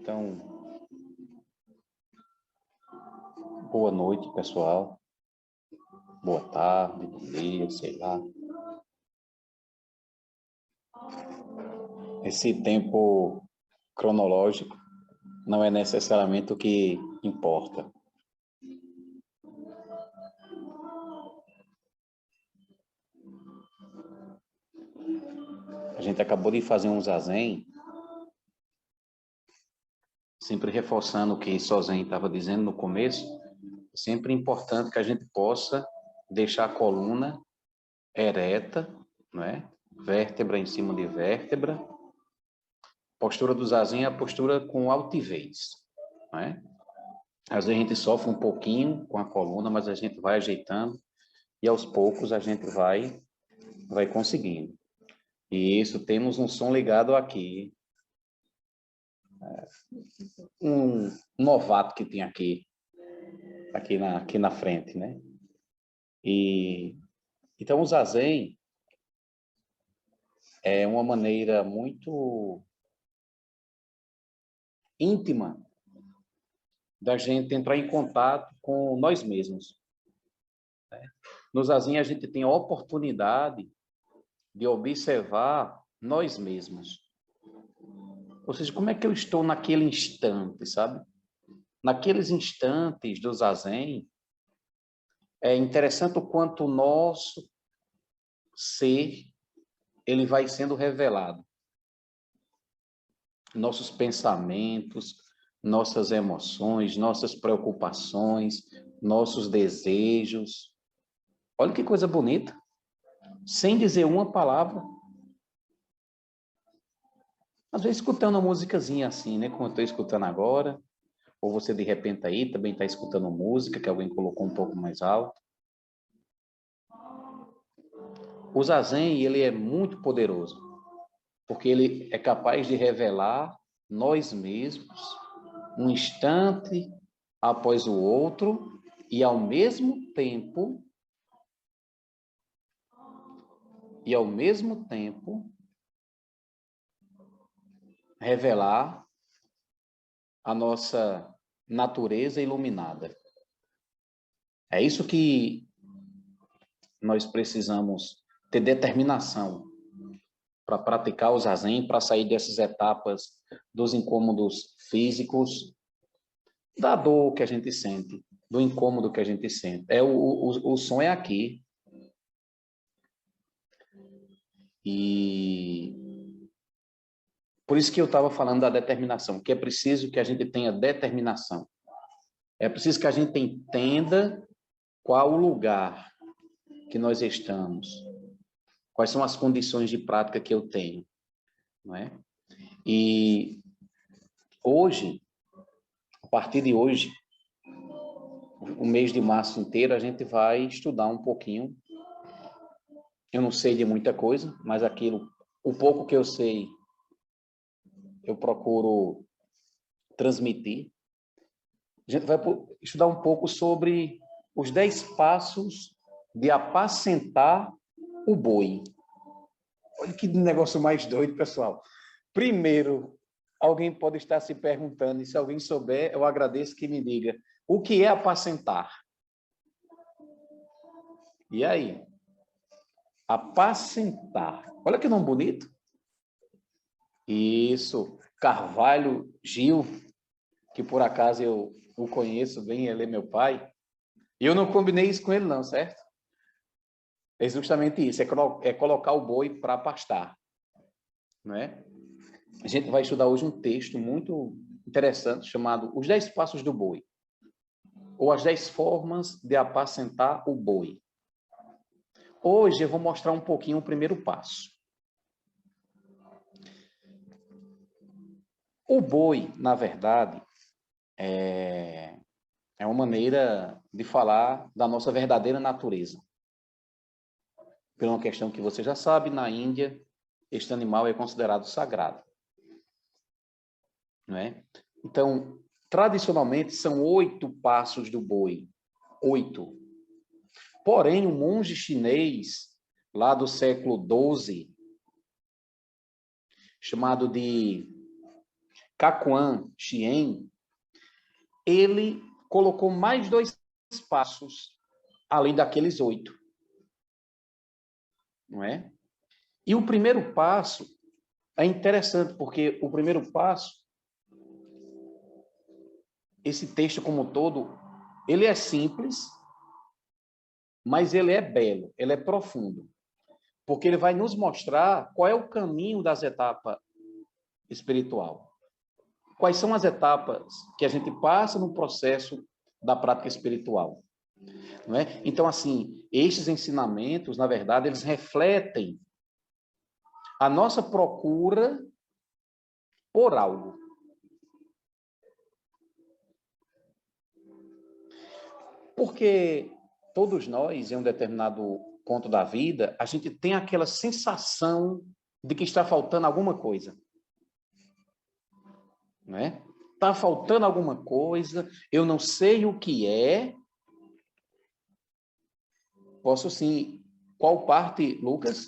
Então, boa noite, pessoal. Boa tarde, bom dia, sei lá. Esse tempo cronológico não é necessariamente o que importa. A gente acabou de fazer um zazen, sempre reforçando o que Sozen estava dizendo no começo. É sempre importante que a gente possa deixar a coluna ereta, não é? Vértebra em cima de vértebra. Postura do zazen é a postura com altivez, não é? Às vezes a gente sofre um pouquinho com a coluna, mas a gente vai ajeitando e aos poucos a gente vai conseguindo. E isso, temos um som ligado aqui. Um novato que tem aqui na frente, né? E então o zazen é uma maneira muito íntima da gente entrar em contato com nós mesmos. Né? No zazen a gente tem a oportunidade de observar nós mesmos. Ou seja, como é que eu estou naquele instante, sabe? Naqueles instantes do zazen, é interessante o quanto o nosso ser, ele vai sendo revelado. Nossos pensamentos, nossas emoções, nossas preocupações, nossos desejos. Olha que coisa bonita. Sem dizer uma palavra. Às vezes escutando uma musicazinha assim, né? Como eu estou escutando agora. Ou você de repente aí também está escutando música que alguém colocou um pouco mais alto. O zazen, ele é muito poderoso, porque ele é capaz de revelar nós mesmos um instante após o outro e ao mesmo tempo revelar a nossa natureza iluminada. É isso que nós precisamos ter determinação para praticar o zazen, para sair dessas etapas dos incômodos físicos, da dor que a gente sente, do incômodo que a gente sente. O som é aqui. E por isso que eu estava falando da determinação, que é preciso que a gente tenha determinação. É preciso que a gente entenda qual o lugar que nós estamos, quais são as condições de prática que eu tenho, não é? E hoje, a partir de hoje, o mês de março inteiro, a gente vai estudar um pouquinho. Eu não sei de muita coisa, mas o pouco que eu sei, eu procuro transmitir. A gente vai estudar um pouco sobre os 10 passos de apacentar o boi. Olha que negócio mais doido, pessoal. Primeiro, alguém pode estar se perguntando, e se alguém souber, eu agradeço que me diga, o que é apacentar? E aí? Apacentar. Olha que nome bonito. Isso. Carvalho Gil, que por acaso eu o conheço bem, ele é meu pai. E eu não combinei isso com ele não, certo? É justamente isso, é colocar o boi para pastar, não é? A gente vai estudar hoje um texto muito interessante chamado Os 10 Passos do Boi, ou as 10 formas de apacentar o boi. Hoje eu vou mostrar um pouquinho o primeiro passo. O boi, na verdade, é uma maneira de falar da nossa verdadeira natureza. Por uma questão que você já sabe, na Índia, este animal é considerado sagrado. Não é? Então, tradicionalmente, são 8 passos do boi. 8. Porém, um monge chinês, lá do século XII, chamado de Kakuan Chien, ele colocou mais 2 passos além daqueles 8. Não é? E o primeiro passo é interessante, porque o primeiro passo, esse texto como um todo, ele é simples, mas ele é belo, ele é profundo, porque ele vai nos mostrar qual é o caminho das etapas espiritual. Quais são as etapas que a gente passa no processo da prática espiritual. Não é? Então, assim, estes ensinamentos, na verdade, eles refletem a nossa procura por algo. Porque todos nós, em um determinado ponto da vida, a gente tem aquela sensação de que está faltando alguma coisa. Não é? Está faltando alguma coisa, eu não sei o que é. Posso sim. Qual parte, Lucas?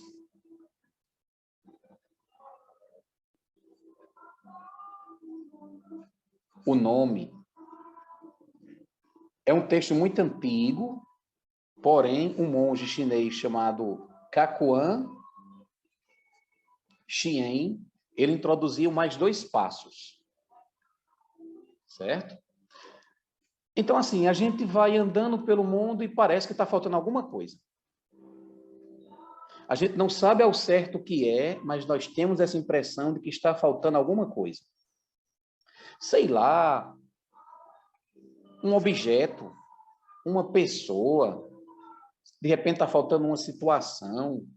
O nome. É um texto muito antigo, porém, um monge chinês chamado Kakuan Chien, ele introduziu mais 2 passos. Certo? Então, assim, a gente vai andando pelo mundo e parece que está faltando alguma coisa. A gente não sabe ao certo o que é, mas nós temos essa impressão de que está faltando alguma coisa. Sei lá, um objeto, uma pessoa, de repente está faltando uma situação.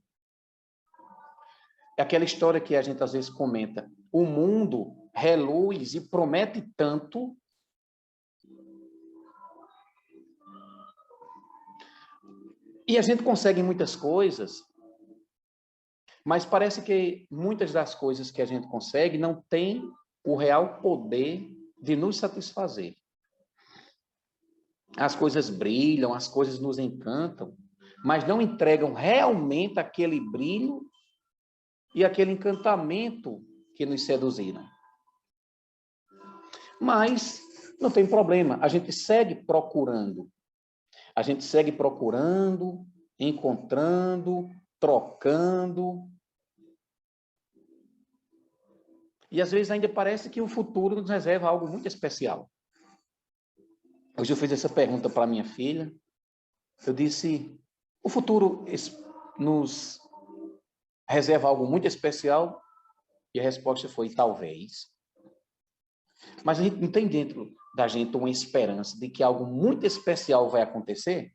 É aquela história que a gente às vezes comenta. O mundo reluz e promete tanto, e a gente consegue muitas coisas, mas parece que muitas das coisas que a gente consegue não tem o real poder de nos satisfazer. As coisas brilham, as coisas nos encantam, mas não entregam realmente aquele brilho e aquele encantamento que nos seduziram. Mas não tem problema, a gente segue procurando. A gente segue procurando, encontrando, trocando. E às vezes ainda parece que o futuro nos reserva algo muito especial. Hoje eu fiz essa pergunta para minha filha. Eu disse, o futuro nos reserva algo muito especial? E a resposta foi, talvez. Mas a gente não tem dentro da gente uma esperança de que algo muito especial vai acontecer?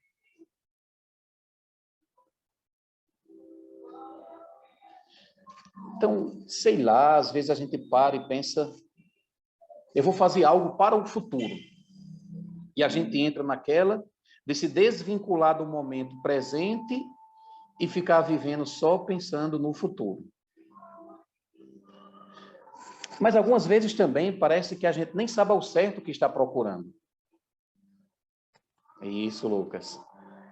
Então, sei lá, às vezes a gente para e pensa, eu vou fazer algo para o futuro. E a gente entra naquela de se desvincular do momento presente e ficar vivendo só pensando no futuro. Mas algumas vezes também parece que a gente nem sabe ao certo o que está procurando. Isso, Lucas.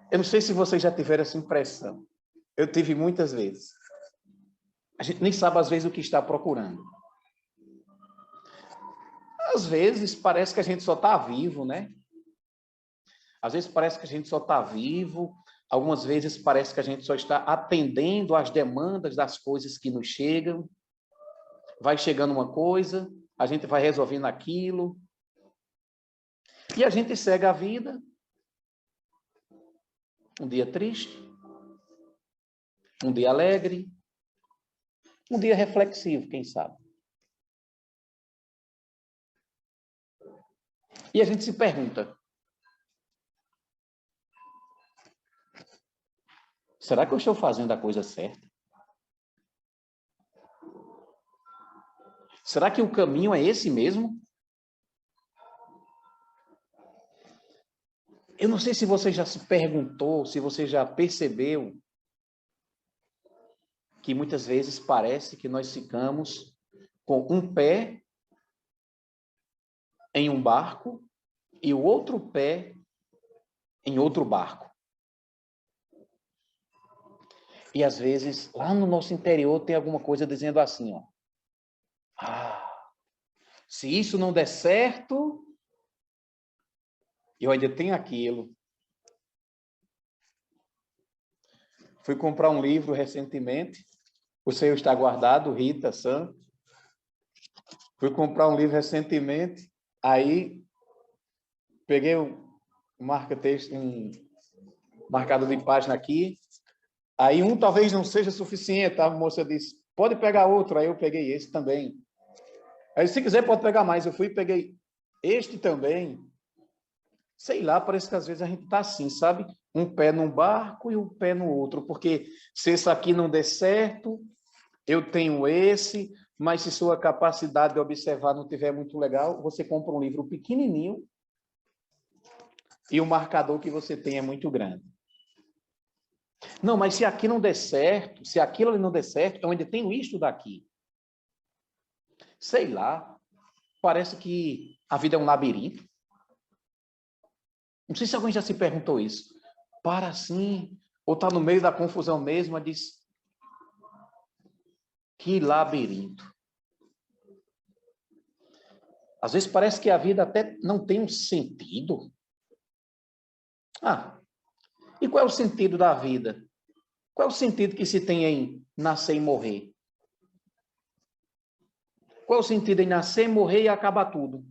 Eu não sei se vocês já tiveram essa impressão. Eu tive muitas vezes. A gente nem sabe às vezes o que está procurando. Às vezes parece que a gente só está vivo, né? Às vezes parece que a gente só está vivo. Algumas vezes parece que a gente só está atendendo às demandas das coisas que nos chegam. Vai chegando uma coisa, a gente vai resolvendo aquilo. E a gente segue a vida. Um dia triste, um dia alegre, um dia reflexivo, quem sabe. E a gente se pergunta, será que eu estou fazendo a coisa certa? Será que o caminho é esse mesmo? Eu não sei se você já se perguntou, se você já percebeu que muitas vezes parece que nós ficamos com um pé em um barco e o outro pé em outro barco. E às vezes, lá no nosso interior, tem alguma coisa dizendo assim, ó. Ah, Se isso não der certo, eu ainda tenho aquilo. Fui comprar um livro recentemente. O seu está guardado, Rita, Sam. Fui comprar um livro recentemente. Aí, peguei um marca-texto, um marcador de página aqui. Aí, um talvez não seja suficiente. A moça disse, pode pegar outro. Aí, eu peguei esse também. Aí, se quiser, pode pegar mais. Eu fui e peguei este também. Sei lá, parece que às vezes a gente está assim, sabe? Um pé num barco e um pé no outro. Porque se esse aqui não der certo, eu tenho esse, mas se sua capacidade de observar não tiver muito legal, você compra um livro pequenininho e o marcador que você tem é muito grande. Não, mas se aqui não der certo, se aquilo ali não der certo, eu ainda tenho isto daqui. Sei lá, parece que a vida é um labirinto. Não sei se alguém já se perguntou isso. Para assim, ou está no meio da confusão mesmo, e diz, que labirinto. Às vezes parece que a vida até não tem um sentido. Ah, e qual é o sentido da vida? Qual é o sentido que se tem em nascer e morrer? Qual é o sentido em nascer, morrer e acabar tudo?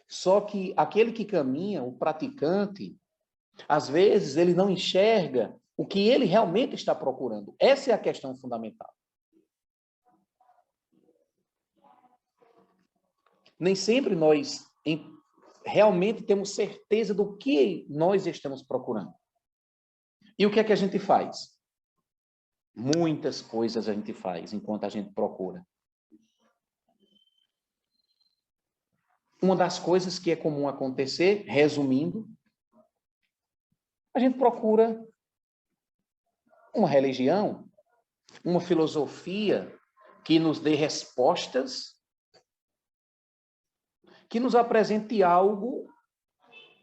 Só que aquele que caminha, o praticante, às vezes ele não enxerga o que ele realmente está procurando. Essa é a questão fundamental. Nem sempre nós realmente temos certeza do que nós estamos procurando. E o que é que a gente faz? Muitas coisas a gente faz enquanto a gente procura. Uma das coisas que é comum acontecer, resumindo, a gente procura uma religião, uma filosofia que nos dê respostas, que nos apresente algo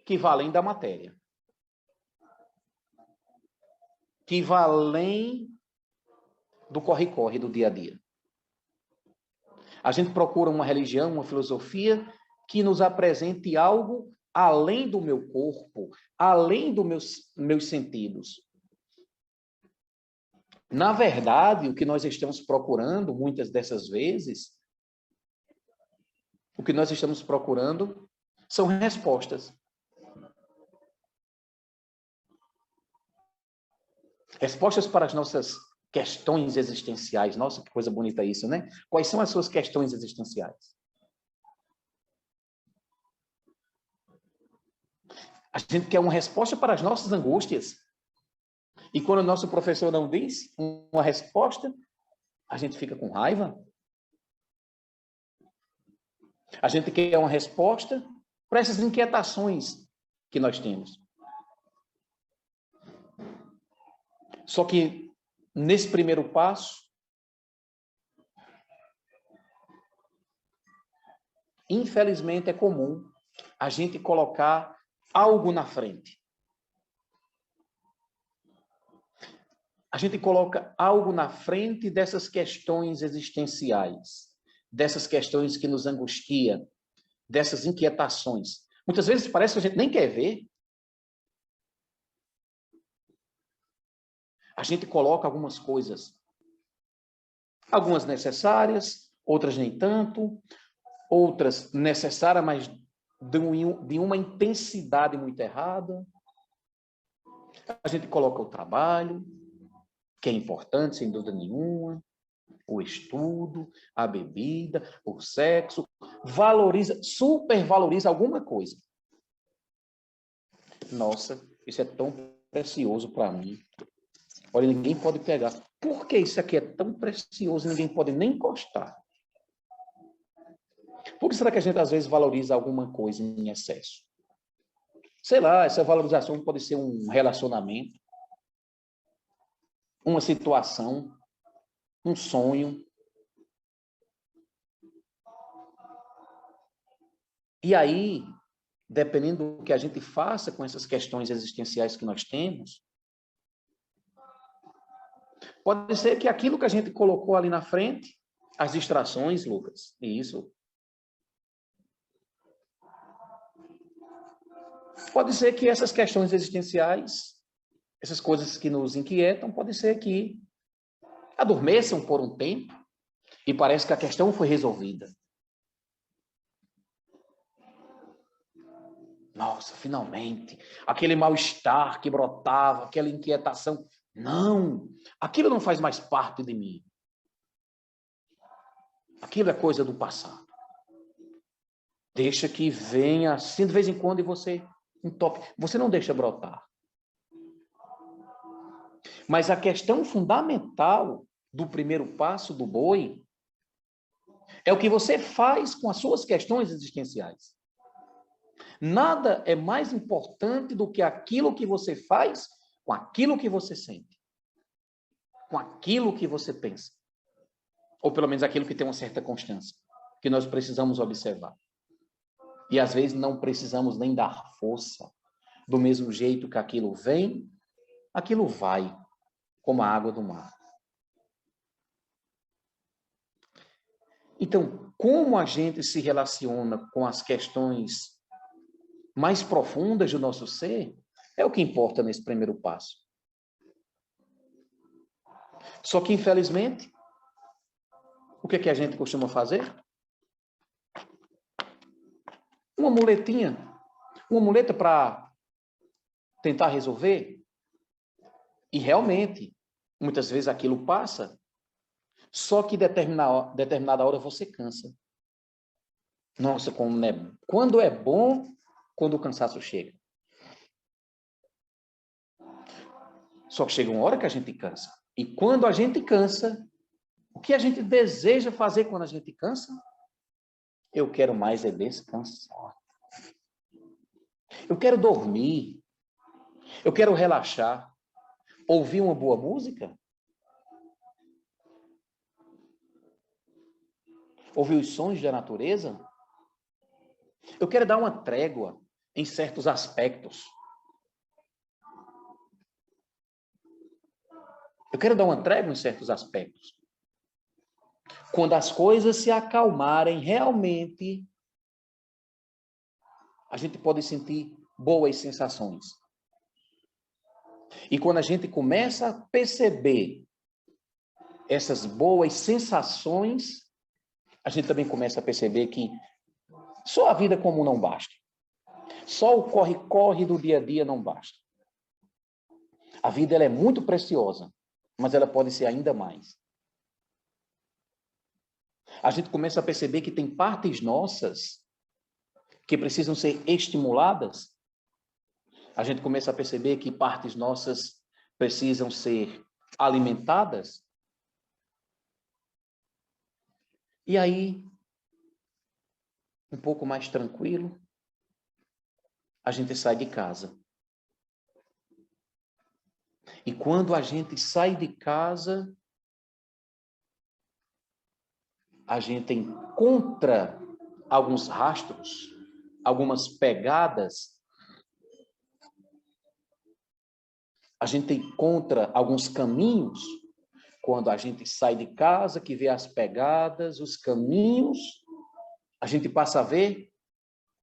que vá além da matéria, que vá além do corre-corre do dia a dia. A gente procura uma religião, uma filosofia que nos apresente algo além do meu corpo, além dos meus sentidos. Na verdade, o que nós estamos procurando, muitas dessas vezes, o que nós estamos procurando são respostas. Respostas para as nossas questões existenciais. Nossa, que coisa bonita isso, né? Quais são as suas questões existenciais? A gente quer uma resposta para as nossas angústias. E quando o nosso professor não diz uma resposta, a gente fica com raiva. A gente quer uma resposta para essas inquietações que nós temos. Só que, nesse primeiro passo, infelizmente é comum a gente colocar algo na frente. A gente coloca algo na frente dessas questões existenciais, dessas questões que nos angustiam, dessas inquietações. Muitas vezes parece que a gente nem quer ver. A gente coloca algumas coisas, algumas necessárias, outras nem tanto, outras necessárias, mas de uma intensidade muito errada. A gente coloca o trabalho, que é importante, sem dúvida nenhuma, o estudo, a bebida, o sexo, valoriza, supervaloriza alguma coisa. Nossa, isso é tão precioso para mim. Olha, ninguém pode pegar. Por que isso aqui é tão precioso e ninguém pode nem encostar? Por que será que a gente às vezes valoriza alguma coisa em excesso? Sei lá, essa valorização pode ser um relacionamento, uma situação, um sonho. E aí, dependendo do que a gente faça com essas questões existenciais que nós temos, pode ser que aquilo que a gente colocou ali na frente As distrações, Lucas, isso. Pode ser que essas questões existenciais, essas coisas que nos inquietam, pode ser que adormeçam por um tempo e parece que a questão foi resolvida. Nossa, finalmente, aquele mal-estar que brotava, aquela inquietação. Não, aquilo não faz mais parte de mim. Aquilo é coisa do passado. Deixa que venha assim de vez em quando e você entope. Você não deixa brotar. Mas a questão fundamental do primeiro passo do boi é o que você faz com as suas questões existenciais. Nada é mais importante do que aquilo que você faz com aquilo que você sente, com aquilo que você pensa. Ou pelo menos aquilo que tem uma certa constância, que nós precisamos observar. E às vezes não precisamos nem dar força. Do mesmo jeito que aquilo vem, aquilo vai, como a água do mar. Então, como a gente se relaciona com as questões mais profundas do nosso ser, é o que importa nesse primeiro passo. Só que, infelizmente, o que é que a gente costuma fazer? Uma muletinha, uma muleta para tentar resolver. E realmente, muitas vezes aquilo passa, só que determinada hora você cansa. Nossa, quando é bom, quando o cansaço chega. Só que chega uma hora que a gente cansa. E quando a gente cansa, o que a gente deseja fazer quando a gente cansa? Eu quero mais é descansar. Eu quero dormir. Eu quero relaxar. Ouvir uma boa música. Ouvir os sons da natureza. Eu quero dar uma trégua em certos aspectos. Eu quero dar uma trégua em certos aspectos. Quando as coisas se acalmarem, realmente, a gente pode sentir boas sensações. E quando a gente começa a perceber essas boas sensações, a gente também começa a perceber que só a vida comum não basta. Só o corre-corre do dia a dia não basta. A vida ela é muito preciosa, mas ela pode ser ainda mais. A gente começa a perceber que tem partes nossas que precisam ser estimuladas. A gente começa a perceber que partes nossas precisam ser alimentadas. E aí, um pouco mais tranquilo, a gente sai de casa. E quando a gente sai de casa, a gente encontra alguns rastros, algumas pegadas. A gente encontra alguns caminhos. Quando a gente sai de casa, que vê as pegadas, os caminhos, a gente passa a ver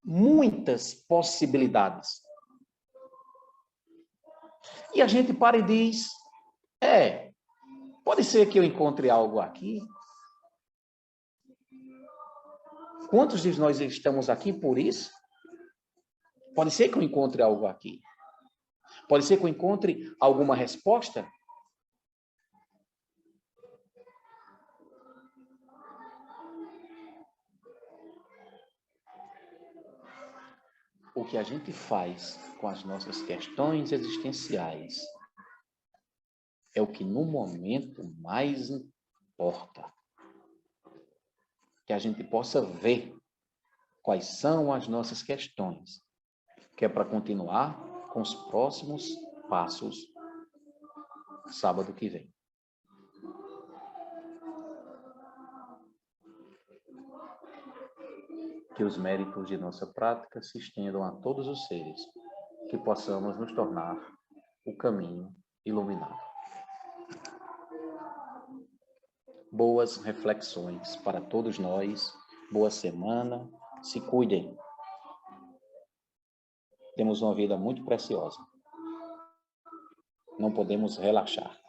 muitas possibilidades. E a gente para e diz, pode ser que eu encontre algo aqui. Quantos de nós estamos aqui por isso? Pode ser que eu encontre algo aqui. Pode ser que eu encontre alguma resposta. O que a gente faz com as nossas questões existenciais é o que no momento mais importa. Que a gente possa ver quais são as nossas questões, que é para continuar com os próximos passos sábado que vem. Que os méritos de nossa prática se estendam a todos os seres, que possamos nos tornar o caminho iluminado. boas reflexões para todos nós. Boa semana. Se cuidem. Temos uma vida muito preciosa. Não podemos relaxar.